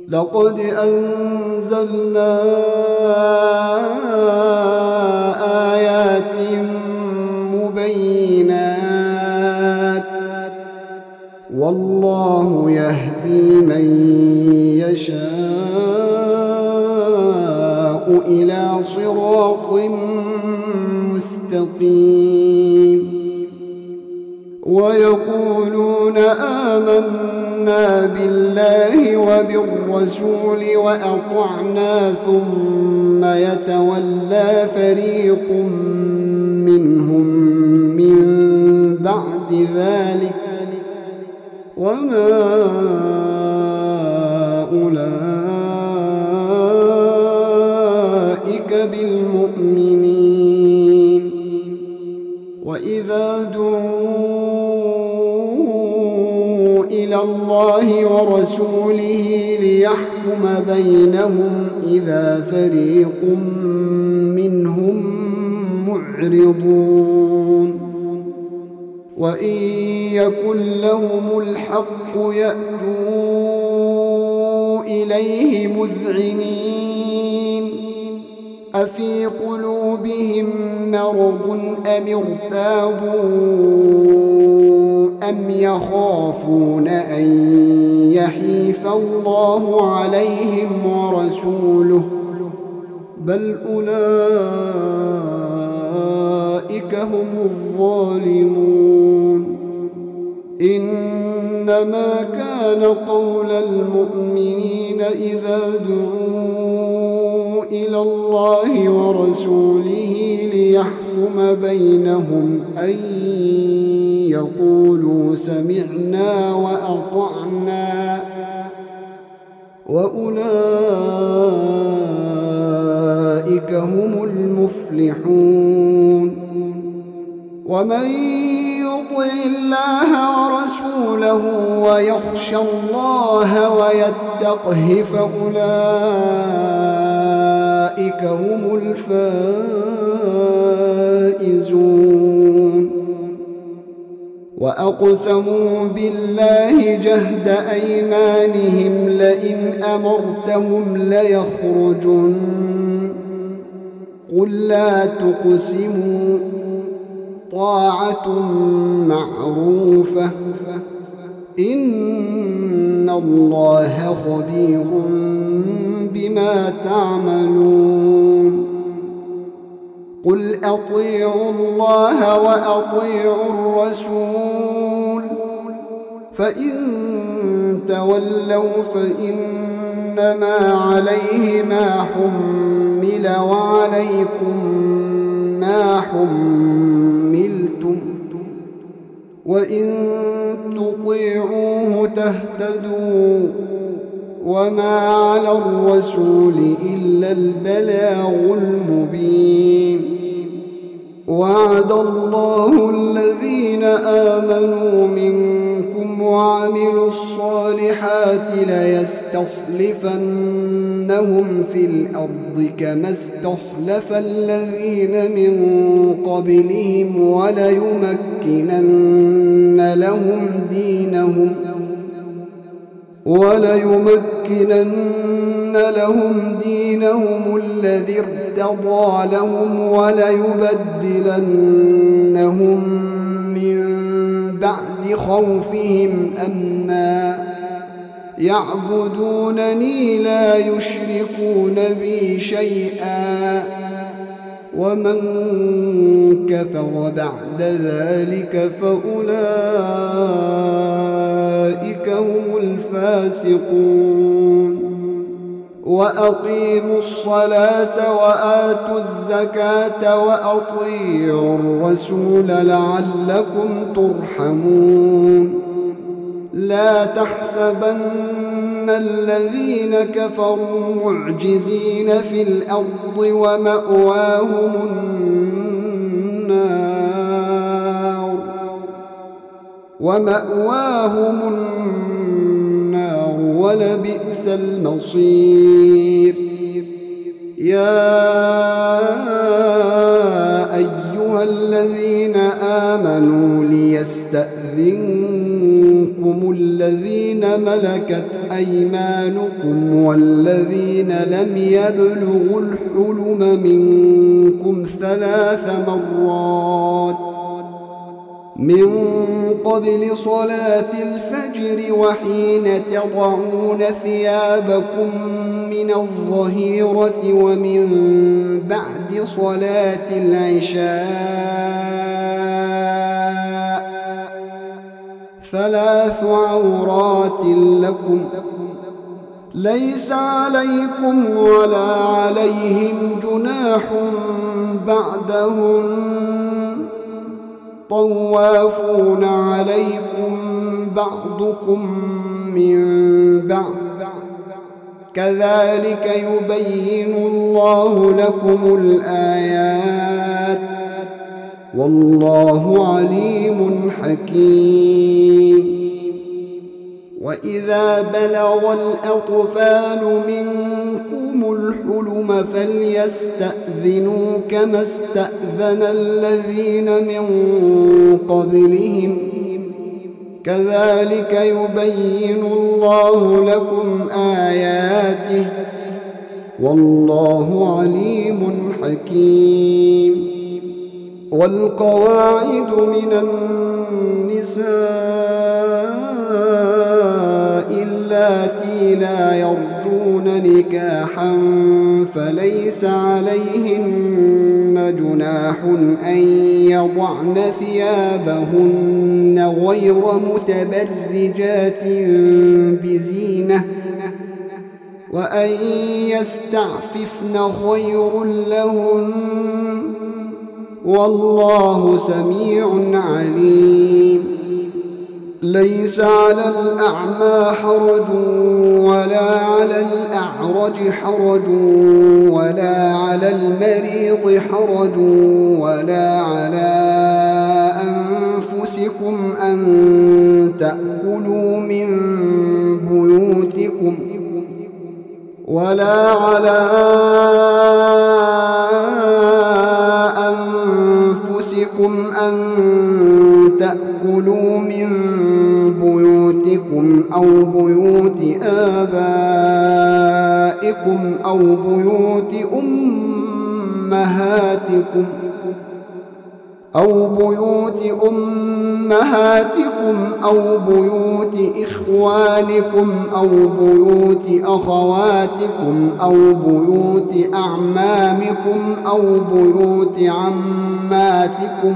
لقد أنزلنا آيات مبينات والله يهدي من يشاء إلى صراط مستقيم ويقولون آمنا بالله وبالرسول وأطعنا ثم يتولى فريق منهم من بعد ذلك وما أولئك بالمؤمنين وإذا دعوا إلى الله ورسوله ليحكم بينهم إذا فريق منهم معرضون وإن يكن لهم الحق يأتوا إليه مذعنين أفي قلوبهم مرض أم ارتابوا أم يخافون أن يحيف الله عليهم ورسوله بل أولئك هم الظالمون إنما كان قول المؤمنين إذا دعوا إلى الله ورسوله ليحكم بينهم أن يقولوا سمعنا وأطعنا وأولئك هم المفلحون ومن يطع الله ورسوله ويخشى الله ويتقه فأولئك هم الفائزون وأقسموا بالله جهد أيمانهم لئن أمرتهم ليخرجن قل لا تقسموا طاعة معروفة إن الله خبير بما تعملون قل أطيعوا الله وأطيعوا الرسول فإن تولوا فإنما عليه ما حمل وعليكم ما حملتم وإن تطيعوه تهتدوا وما على الرسول إلا البلاغ المبين وعد الله الذين آمنوا منكم وعملوا الصالحات ليستخلفنهم في الأرض كما استخلف الذين من قبلهم وليمكنن لهم دينهم الذي ارتضى لهم وليبدلنهم من بعد خوفهم أمنا يعبدونني لا يشركون بي شيئا ومن كفر بعد ذلك فأولئك هم الفاسقون وأقيموا الصلاة وآتوا الزكاة وأطيعوا الرسول لعلكم ترحمون لا تحسبن الذين كفروا معجزين في الأرض ومأواهم النار ولبئس المصير يا أيها الذين آمنوا ليستأذنكم الذين ملكت أيمانكم والذين لم يبلغوا الحلم منكم 3 مرات من قبل صلاة الفجر وحين تضعون ثيابكم من الظهيرة ومن بعد صلاة العشاء 3 عورات لكم ليس عليكم ولا عليهم جناح بعدهم طوافون عليكم بعضكم من بعض كذلك يبين الله لكم الآيات والله عليم حكيم. وإذا بلغ الأطفال منكم الحلم فليستأذنوا كما استأذن الذين من قبلهم كذلك يبين الله لكم آياته والله عليم حكيم. والقواعد من النساء اللاتي لا يرجون نكاحا فليس عليهن جناح أن يضعن ثيابهن غير متبرجات بزينة وأن يستعففن خير لهن والله سميع عليم. ليس على الأعمى حرج ولا على الأعرج حرج ولا على المريض حرج ولا على أنفسكم أن تأكلوا من بيوتكم ولا على أنفسكم أن تأكلوا من بيوتكم أو بيوت آبائكم أو بيوت أمهاتكم أو بيوت إخوانكم أو بيوت أخواتكم أو بيوت أعمامكم أو بيوت عماتكم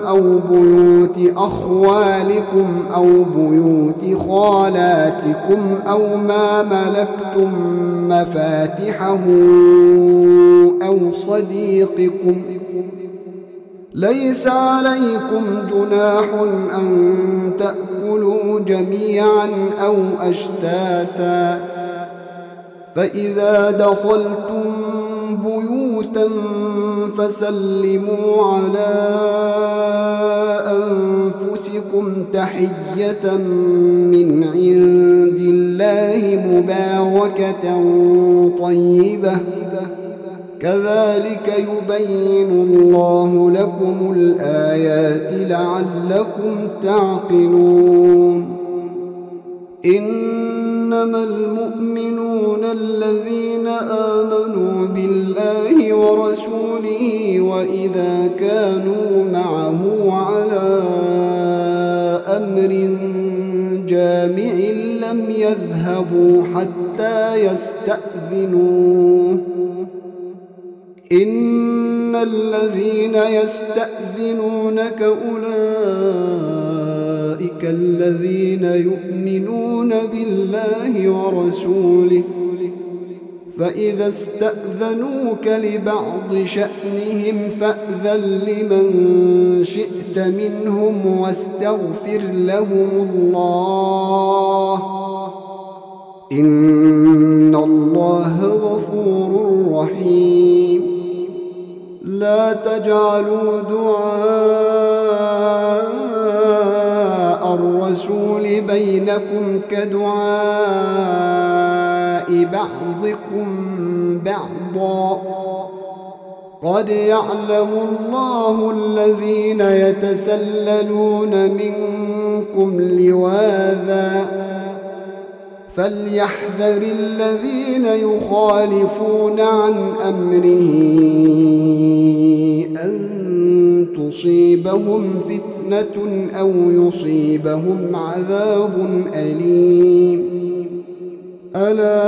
أو بيوت أخوالكم أو بيوت خالاتكم أو ما ملكتم مفاتحه أو صديقكم. ليس عليكم جناح أن تأكلوا جميعا أو أشتاتا فإذا دخلتم بيوتا فسلموا على أنفسكم تحية من عند الله مباركة طيبة كذلك يبين الله لكم الآيات لعلكم تعقلون. إنما المؤمنون الذين آمنوا بالله ورسوله وإذا كانوا معه على أمر جامع لم يذهبوا حتى يستأذنوه. إن الذين يستأذنونك أولئك الذين يؤمنون بالله ورسوله فإذا استأذنوك لبعض شأنهم فأذن لمن شئت منهم واستغفر لهم الله إن الله غفور رحيم. لا تجعلوا دعاء الرسول بينكم كدعاء بعضكم بعضا قد يعلم الله الذين يتسللون منكم لواذا فليحذر الذين يخالفون عن أمره أن تصيبهم فتنة أو يصيبهم عذاب أليم. ألا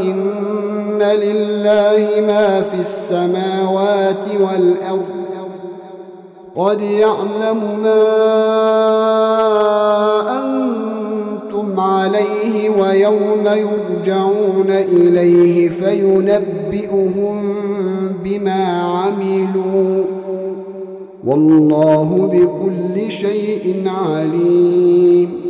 إن لله ما في السماوات والأرض قد يعلم ما أنتم عليه ويوم يرجعون إليه فينبئهم بما عملوا والله بكل شيء عليم.